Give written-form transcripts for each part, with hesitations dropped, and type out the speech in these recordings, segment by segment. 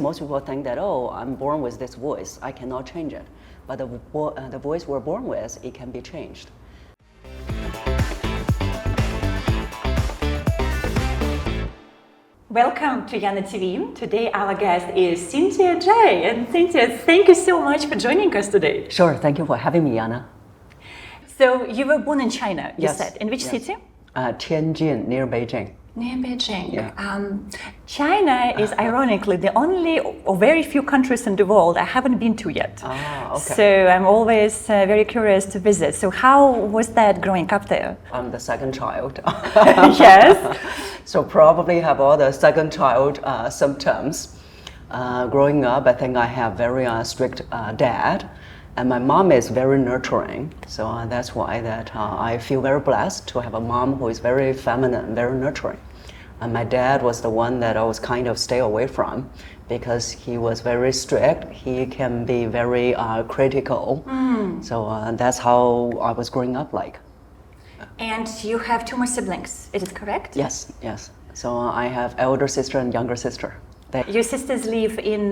most people think that, oh, I'm born with this voice, I cannot change it. But the voice we're born with, it can be changed. Welcome to Yana TV. Today our guest is Cynthia Zhai. And Cynthia, thank you so much for joining us today. Sure, thank you for having me, Yana. So you were born in China, you said. In which city? Tianjin, near Beijing. Near Beijing. Yeah. China is ironically the only or very few countries in the world I haven't been to yet. Okay. So I'm always very curious to visit. So how was that growing up there? I'm the second child. Yes. So probably have all the second child symptoms. Growing up, I think I have very strict dad. And my mom is very nurturing, so that's why that I feel very blessed to have a mom who is very feminine, very nurturing. And my dad was the one that I was kind of stay away from because he was very strict. He can be very critical. So that's how I was growing up like. And you have two more siblings, is it correct? Yes, yes. So I have elder sister and younger sister. Your sisters live in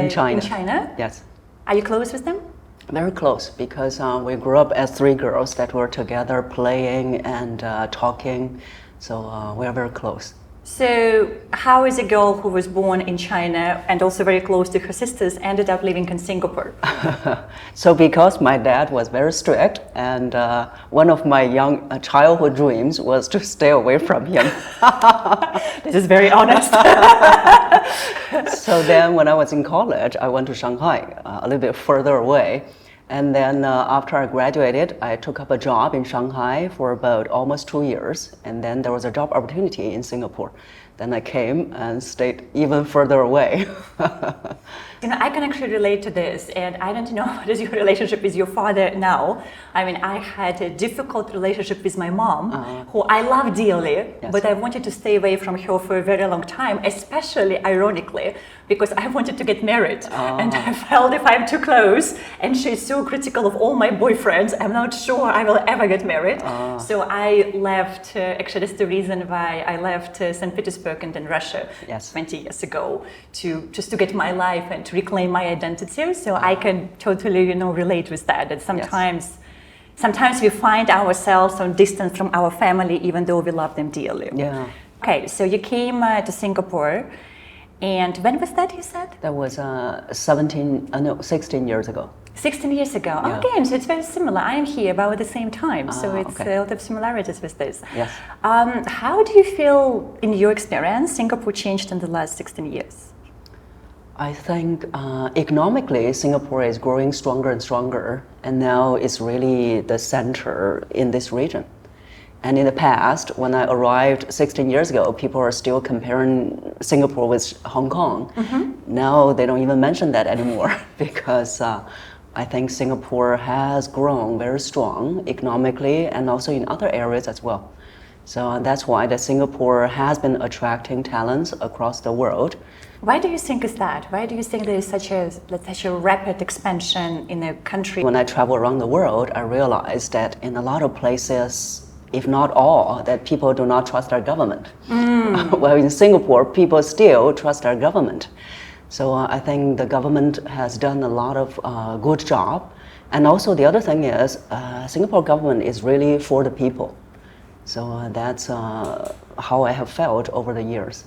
China. In China? Yes. Are you close with them? Very close because we grew up as three girls that were together playing and talking, so we are very close. So how is a girl who was born in China and also very close to her sisters ended up living in Singapore? So because my dad was very strict and one of my young childhood dreams was to stay away from him. This is very honest. So then when I was in college, I went to Shanghai, a little bit further away. And then after I graduated, I took up a job in Shanghai for about almost 2 years. And then there was a job opportunity in Singapore. Then I came and stayed even further away. You know, I can actually relate to this, and I don't know what is your relationship with your father now. I mean, I had a difficult relationship with my mom, who I love dearly, but I wanted to stay away from her for a very long time, especially ironically, because I wanted to get married. And I felt if I'm too close, and she's so critical of all my boyfriends, I'm not sure I will ever get married. So I left, actually that's the reason why I left St. Petersburg and then Russia 20 years ago, just to get my life and to reclaim my identity. So I can totally, relate with that. That sometimes we find ourselves on distance from our family, even though we love them dearly. Yeah. Okay, so you came to Singapore, and when was that, you said? That was 16 years ago. 16 years ago. Yeah. Okay, so it's very similar. I am here about at the same time, so it's okay. a lot of similarities with this. Yes. How do you feel, in your experience, Singapore changed in the last 16 years? I think economically, Singapore is growing stronger and stronger, and now it's really the center in this region. And in the past, when I arrived 16 years ago, people are still comparing Singapore with Hong Kong. Now they don't even mention that anymore because I think Singapore has grown very strong economically and also in other areas as well. So that's why that Singapore has been attracting talents across the world. Why do you think is that? Why do you think there is such a rapid expansion in a country? When I travel around the world, I realize that in a lot of places, if not all, that people do not trust their government. Well, in Singapore, people still trust their government. So I think the government has done a lot of good job. And also the other thing is, Singapore government is really for the people. So that's how I have felt over the years.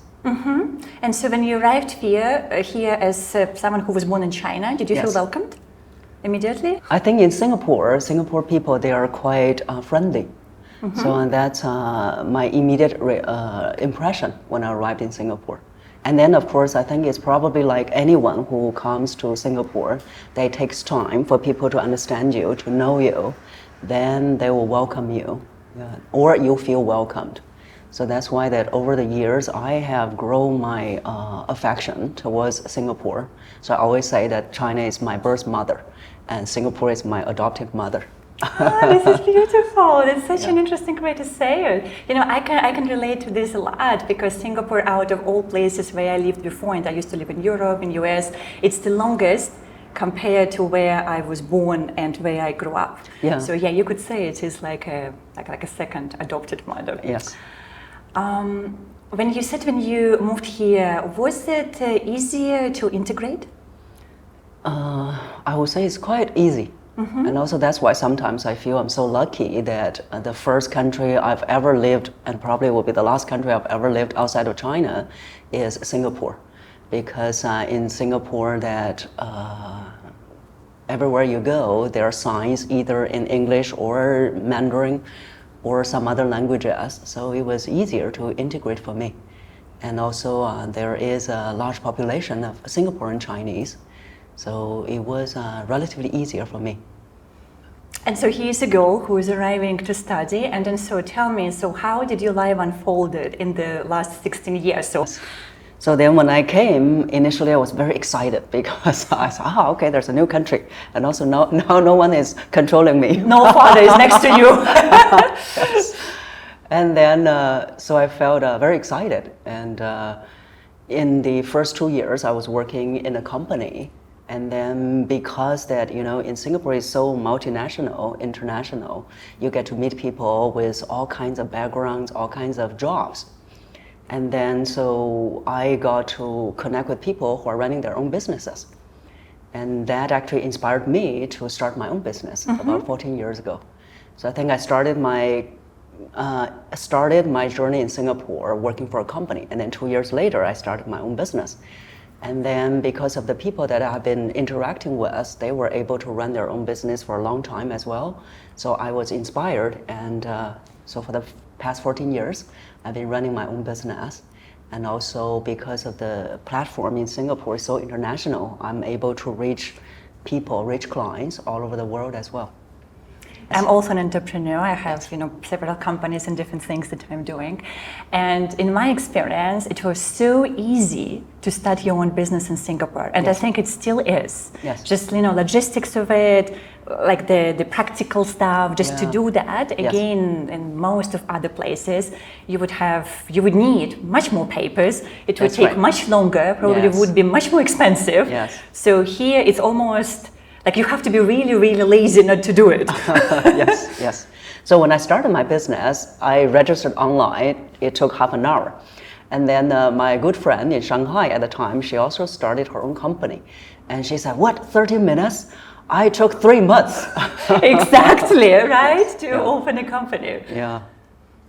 And so when you arrived here as someone who was born in China, did you feel welcomed immediately? I think in Singapore people, they are quite friendly. So that's my immediate impression when I arrived in Singapore. And then, of course, I think it's probably like anyone who comes to Singapore, it takes time for people to understand you, to know you, then they will welcome you, or you feel welcomed. So that's why that over the years, I have grown my affection towards Singapore. So I always say that China is my birth mother and Singapore is my adopted mother. This is beautiful. That's such an interesting way to say it. I can relate to this a lot because Singapore, out of all places where I lived before, and I used to live in Europe, in US, it's the longest compared to where I was born and where I grew up. So you could say it is like a second adopted mother. Yes. When you said when you moved here, was it easier to integrate? I would say it's quite easy. And also that's why sometimes I feel I'm so lucky that the first country I've ever lived, and probably will be the last country I've ever lived outside of China, is Singapore. Because in Singapore that everywhere you go, there are signs either in English or Mandarin or some other languages. So it was easier to integrate for me. And also there is a large population of Singaporean Chinese. So it was relatively easier for me. And so here's a girl who is arriving to study, and then so tell me, so how did your life unfolded in the last 16 years? So then when I came, initially I was very excited because I thought, okay, there's a new country. And also now no one is controlling me. No father is next to you. Yes. And then, so I felt very excited. And in the first 2 years, I was working in a company. And then because that, in Singapore is so multinational, international, you get to meet people with all kinds of backgrounds, all kinds of jobs. And then so I got to connect with people who are running their own businesses. And that actually inspired me to start my own business about 14 years ago. So I think I started my journey in Singapore working for a company. And then 2 years later, I started my own business. And then because of the people that I've been interacting with, they were able to run their own business for a long time as well. So I was inspired. And so for the past 14 years, I've been running my own business. And also because of the platform in Singapore is so international, I'm able to reach people, reach clients all over the world as well. I'm also an entrepreneur. I have, several companies and different things that I'm doing. And in my experience, it was so easy to start your own business in Singapore. And I think it still is. Yes. Just, logistics of it, like the practical stuff, just to do that. Again, in most of other places, you would need much more papers. It would take much longer, probably would be much more expensive. Yes. So here it's almost like you have to be really, really lazy not to do it. Yes. So when I started my business, I registered online. It took half an hour. And then my good friend in Shanghai at the time, she also started her own company. And she said, what, 30 minutes? I took 3 months. Exactly, right? To open a company. Yeah.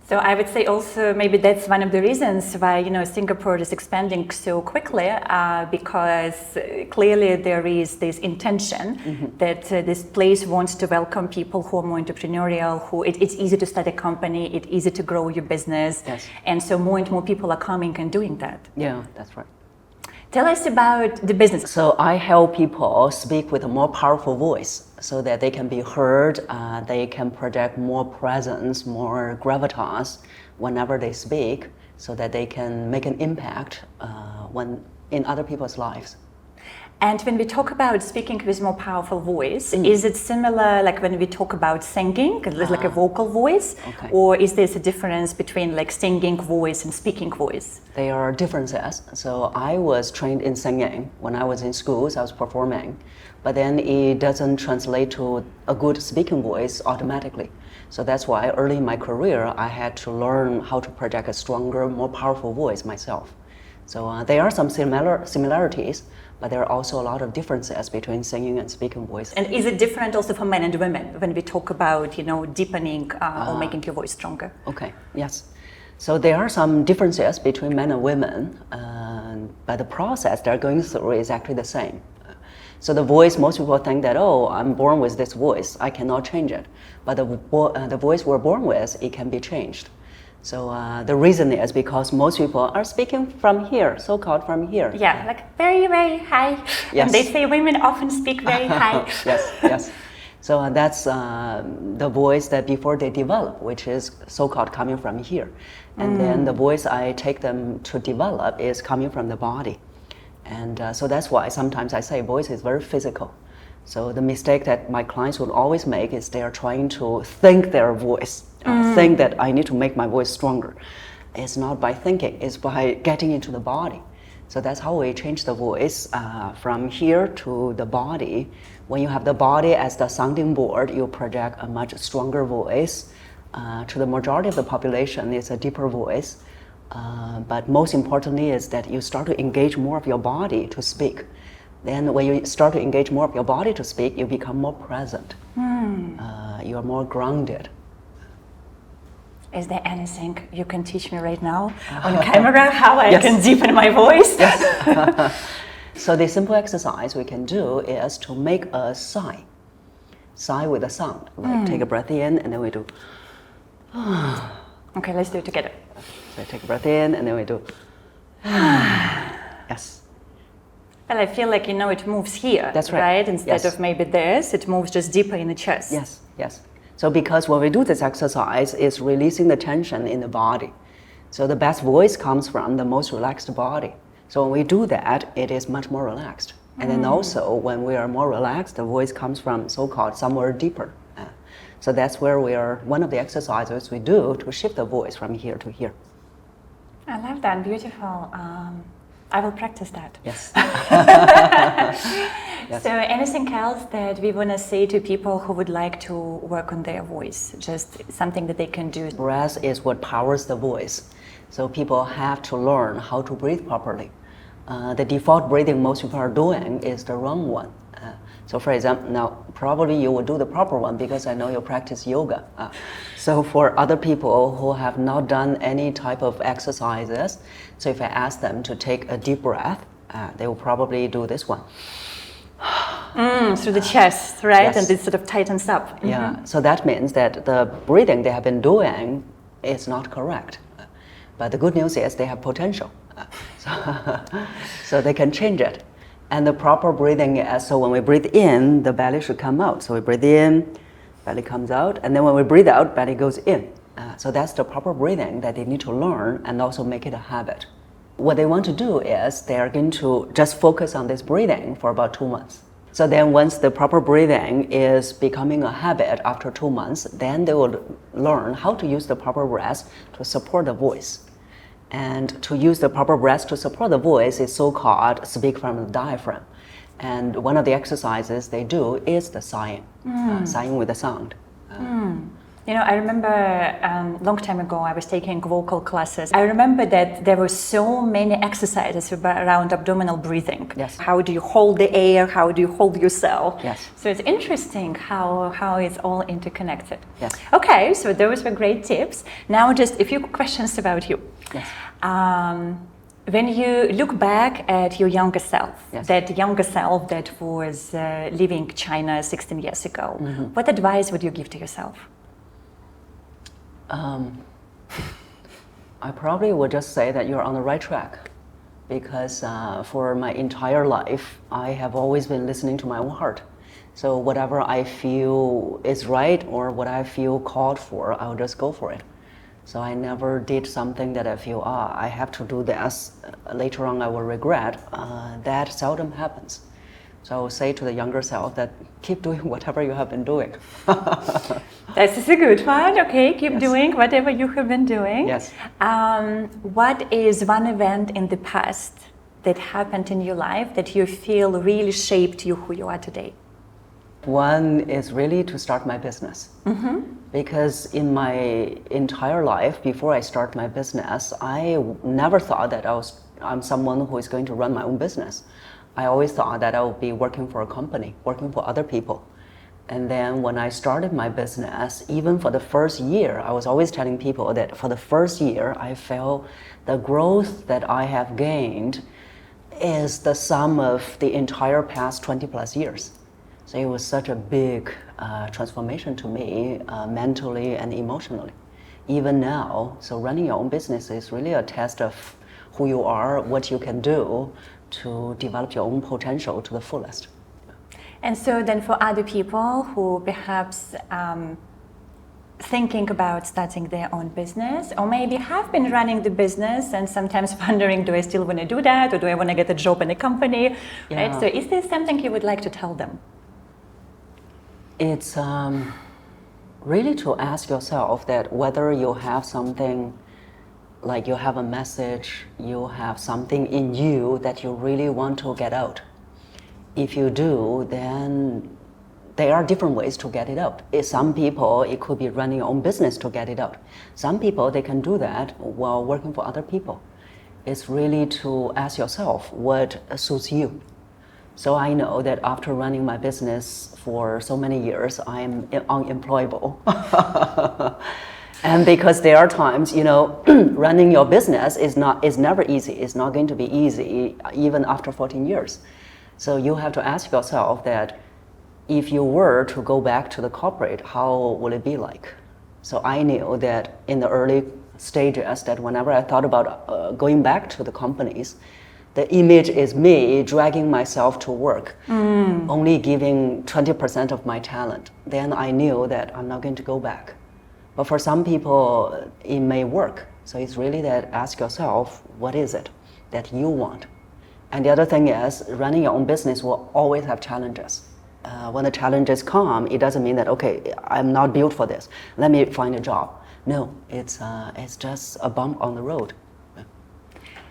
So I would say also maybe that's one of the reasons why Singapore is expanding so quickly, because clearly there is this intention that this place wants to welcome people who are more entrepreneurial, who it's easy to start a company, it's easy to grow your business, and so more and more people are coming and doing that. Yeah, that's right. Tell us about the business. So I help people speak with a more powerful voice so that they can be heard, they can project more presence, more gravitas whenever they speak, so that they can make an impact in other people's lives. And when we talk about speaking with more powerful voice, is it similar like when we talk about singing, like a vocal voice? Okay. Or is there a difference between like singing voice and speaking voice? There are differences. So I was trained in singing. When I was in schools, I was performing. But then it doesn't translate to a good speaking voice automatically. So that's why early in my career, I had to learn how to project a stronger, more powerful voice myself. So there are some similarities, but there are also a lot of differences between singing and speaking voice. And is it different also for men and women when we talk about, deepening or making your voice stronger? Okay, yes. So there are some differences between men and women, but the process they're going through is actually the same. So the voice, most people think that, oh, I'm born with this voice, I cannot change it. But the voice we're born with, it can be changed. So the reason is because most people are speaking from here, so-called from here. Yeah, like very, very high. Yes. And they say women often speak very high. Yes. So that's the voice that before they develop, which is so-called coming from here. And then the voice I take them to develop is coming from the body. And so that's why sometimes I say voice is very physical. So the mistake that my clients would always make is they are trying to think their voice, think that I need to make my voice stronger. It's not by thinking, it's by getting into the body. So that's how we change the voice from here to the body. When you have the body as the sounding board, you project a much stronger voice. To the majority of the population, it's a deeper voice. But most importantly is that you start to engage more of your body to speak. Then when you start to engage more of your body to speak, you become more present. You are more grounded. Is there anything you can teach me right now on camera how I can deepen my voice? Yes. So the simple exercise we can do is to make a sigh. Sigh with a sound. Like take a breath in and then we do. Okay, let's do it together. So take a breath in and then we do. Yes. Well, I feel like, it moves here. That's right. Instead of maybe this, it moves just deeper in the chest. Yes, yes. So because when we do this exercise, it's releasing the tension in the body. So the best voice comes from the most relaxed body. So when we do that, it is much more relaxed. And then also when we are more relaxed, the voice comes from so-called somewhere deeper. So that's where one of the exercises we do to shift the voice from here to here. I love that, beautiful. I will practice that. Yes. Yes. So anything else that we want to say to people who would like to work on their voice? Just something that they can do? Breath is what powers the voice. So people have to learn how to breathe properly. The default breathing most people are doing is the wrong one. So for example, now probably you will do the proper one because I know you practice yoga. So for other people who have not done any type of exercises, so if I ask them to take a deep breath, they will probably do this one. Through the chest, right? Yes. And it sort of tightens up. Yeah, so that means that the breathing they have been doing is not correct. But the good news is they have potential. So they can change it. And the proper breathing is, so when we breathe in, the belly should come out. So we breathe in, belly comes out, and then when we breathe out, belly goes in. So that's the proper breathing that they need to learn and also make it a habit. What they want to do is they are going to just focus on this breathing for about 2 months. So then once the proper breathing is becoming a habit after 2 months, then they will learn how to use the proper breath to support the voice. And to use the proper breath to support the voice is so-called speak from the diaphragm. And one of the exercises they do is the sighing, sighing with a sound. I remember a long time ago I was taking vocal classes. I remember that there were so many exercises around abdominal breathing. Yes. How do you hold the air? How do you hold yourself? Yes. So it's interesting how it's all interconnected. Yes. Okay, so those were great tips. Now just a few questions about you. Yes. When you look back at your younger self, Yes. that younger self that was leaving China 16 years ago, what advice would you give to yourself? I probably would just say that you're on the right track because for my entire life, I have always been listening to my own heart. So whatever I feel is right or what I feel called for, I'll just go for it. So I never did something that I feel, I have to do this, later on I will regret. That seldom happens. So I will say to the younger self that keep doing whatever you have been doing. That's a good one. Okay, keep doing whatever you have been doing. Yes. What is one event in the past that happened in your life that you feel really shaped you who you are today? One is really to start my business. Because in my entire life, before I start my business, I never thought that I'm someone who is going to run my own business. I always thought that I would be working for a company, working for other people. And then when I started my business, even for the first year, I was always telling people that for the first year, I felt the growth that I have gained is the sum of the entire past 20 plus years. So it was such a big transformation to me, mentally and emotionally. Even now, so running your own business is really a test of who you are, what you can do to develop your own potential to the fullest. And so then for other people who perhaps thinking about starting their own business or maybe have been running the business and sometimes wondering, do I still want to do that or do I want to get a job in a company? Yeah. Right? So is there something you would like to tell them? It's really to ask yourself that whether you have something, like you have a message, you have something in you that you really want to get out. If you do, then there are different ways to get it out. Some people, it could be running your own business to get it out. Some people, they can do that while working for other people. It's really to ask yourself what suits you. So I know that after running my business for so many years, I'm unemployable. And because there are times, running your business is never easy. It's not going to be easy even after 14 years. So you have to ask yourself that if you were to go back to the corporate, how would it be like? So I knew that in the early stages that whenever I thought about going back to the companies, the image is me dragging myself to work, only giving 20% of my talent. Then I knew that I'm not going to go back. But for some people, it may work. So it's really that ask yourself, what is it that you want? And the other thing is, running your own business will always have challenges. When the challenges come, it doesn't mean that, okay, I'm not built for this. Let me find a job. No, it's just a bump on the road.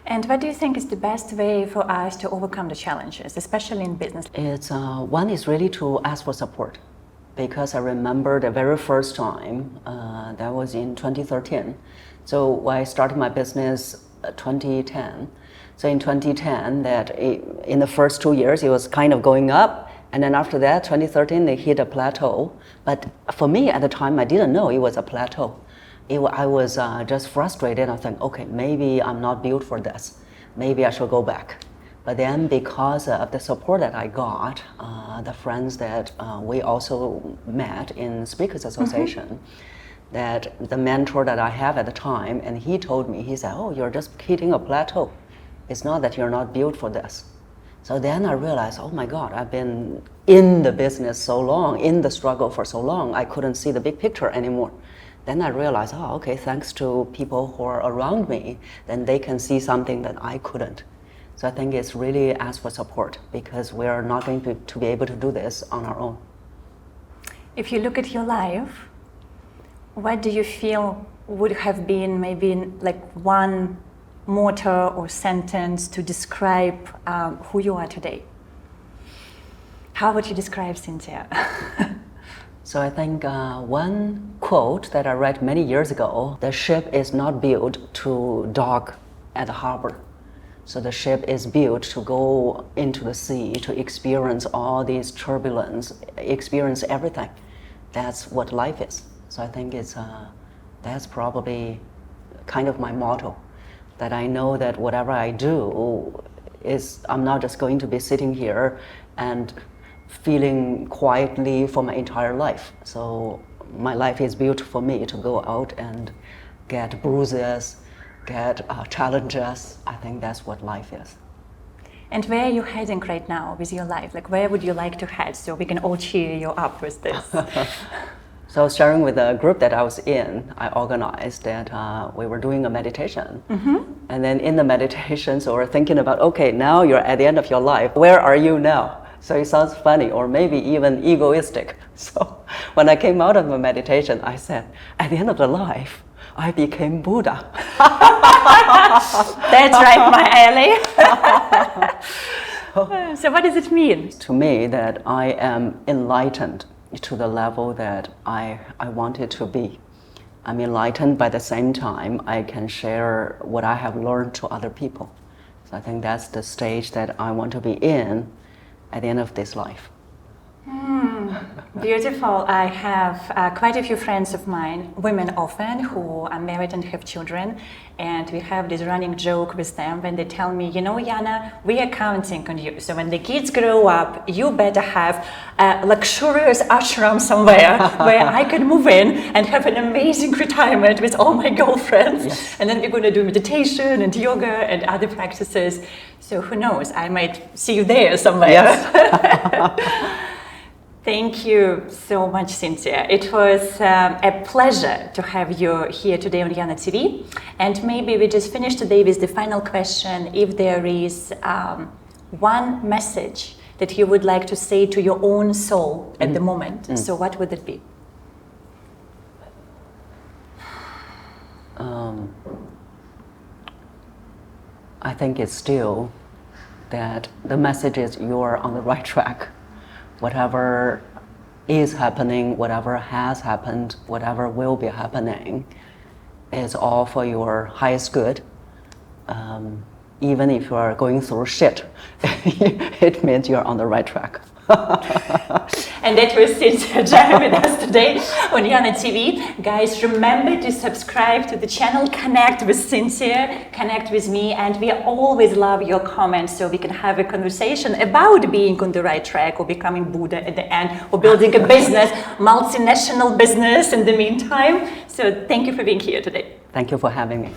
And what do you think is the best way for us to overcome the challenges, especially in business? One is really to ask for support. Because I remember the very first time, that was in 2013. So I started my business 2010. So in 2010, in the first 2 years, it was kind of going up. And then after that, 2013, they hit a plateau. But for me at the time, I didn't know it was a plateau. I was just frustrated. I think, okay, maybe I'm not built for this. Maybe I should go back. But then because of the support that I got, the friends that we also met in Speakers Association, that the mentor that I have at the time, and he told me, he said, oh, you're just hitting a plateau. It's not that you're not built for this. So then I realized, oh my God, I've been in the business so long, in the struggle for so long, I couldn't see the big picture anymore. Then I realized, oh, okay, thanks to people who are around me, then they can see something that I couldn't. So I think it's really ask for support because we are not going to be able to do this on our own. If you look at your life, what do you feel would have been maybe like one motto or sentence to describe who you are today? How would you describe Cynthia? So I think one quote that I read many years ago, the ship is not built to dock at the harbor. So the ship is built to go into the sea, to experience all these turbulence, experience everything. That's what life is. So I think that's probably kind of my motto, that I know that whatever I do I'm not just going to be sitting here and feeling quietly for my entire life. So my life is built for me to go out and get bruises, get challenges. I think that's what life is. And where are you heading right now with your life? Like, where would you like to head so we can all cheer you up with this? So sharing with the group that I was in, I organized that we were doing a meditation. And then in the meditation, so we're thinking about, okay, now you're at the end of your life. Where are you now? So it sounds funny or maybe even egoistic. So when I came out of the meditation, I said, at the end of the life, I became Buddha. That's right, my alley. So what does it mean? To me, that I am enlightened to the level that I wanted to be. I'm enlightened, by the same time, I can share what I have learned to other people. So I think that's the stage that I want to be in at the end of this life. Beautiful. I have quite a few friends of mine, women often, who are married and have children, and we have this running joke with them when they tell me, you know, Yana, we are counting on you. So when the kids grow up, you better have a luxurious ashram somewhere where I can move in and have an amazing retirement with all my girlfriends. Yes. And then we're going to do meditation and yoga and other practices. So who knows, I might see you there somewhere. Yes. Thank you so much, Cynthia. It was a pleasure to have you here today on Yana TV. And maybe we just finish today with the final question. If there is one message that you would like to say to your own soul at the moment, so what would it be? I think it's still that the message is you're on the right track. Whatever is happening, whatever has happened, whatever will be happening, is all for your highest good. Even if you are going through shit, it means you're on the right track. And that was Cynthia Zhai with us today on Yana TV. Guys, remember to subscribe to the channel, connect with Cynthia, connect with me, and we always love your comments so we can have a conversation about being on the right track or becoming Buddha at the end or building a business, multinational business in the meantime. So thank you for being here today. Thank you for having me.